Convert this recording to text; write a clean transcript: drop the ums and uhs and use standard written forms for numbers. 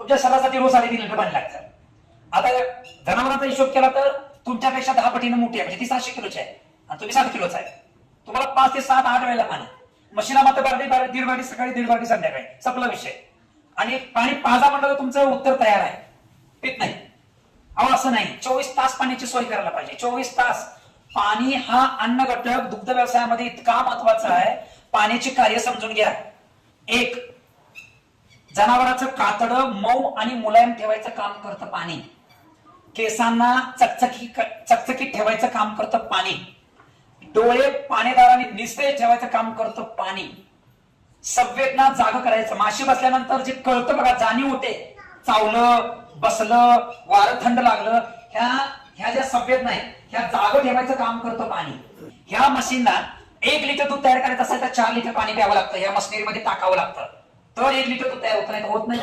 तुमच्या शरीरासाठी रोज 3.5 लिटर पाणी लागतं. आता जनावरांचा हिशोब केला तर तुमच्यापेक्षा 10 पटीने मोठी आहे, म्हणजे ती 700 किलोची आहे आणि तुम्ही 7 किलोचा आहे. तुम्हाला 5 ते 7 8 वेळेला पाणी. म्हशीला मात्र दीड बाटी सकाळी, दीड बाटी संध्याकाळी, संपला विषय. आणि पाणी पाजा म्हणलं तर तुमचं उत्तर तयार आहे, पित नाही. अहो असं नाही, 24 तास पाण्याची सोय करायला पाहिजे. 24 तास पाणी हा अन्न घटक दुग्ध व्यवसायामध्ये इतका महत्वाचा आहे. पाण्याची कार्य समजून घ्या. एक, जनावरांचं कातडं मऊ आणि मुलायम ठेवायचं काम करतं पाणी. केसांना चकचकीत ठेवायचं काम करतं पाणी. डोळे पाणीदार आणि निस्तेज ठेवायचं काम करतं पाणी. संवेदना जाग करायचं. माशी बसल्यानंतर जे कळतं बघा, जाणीव होते, चावलं, बसलं, वारं थंड लागलं, ह्या ज्या संवेदना आहेत ह्या जाग ठेवायचं काम करतं पाणी. ह्या मशीनला 1 लिटर दूध तयार करायचं असेल तर 4 लिटर पाणी प्यावं लागतं. या मशिनरीमध्ये टाकावं लागतं, तर 1 लिटर दूध तयार होत नाही, होत नाही.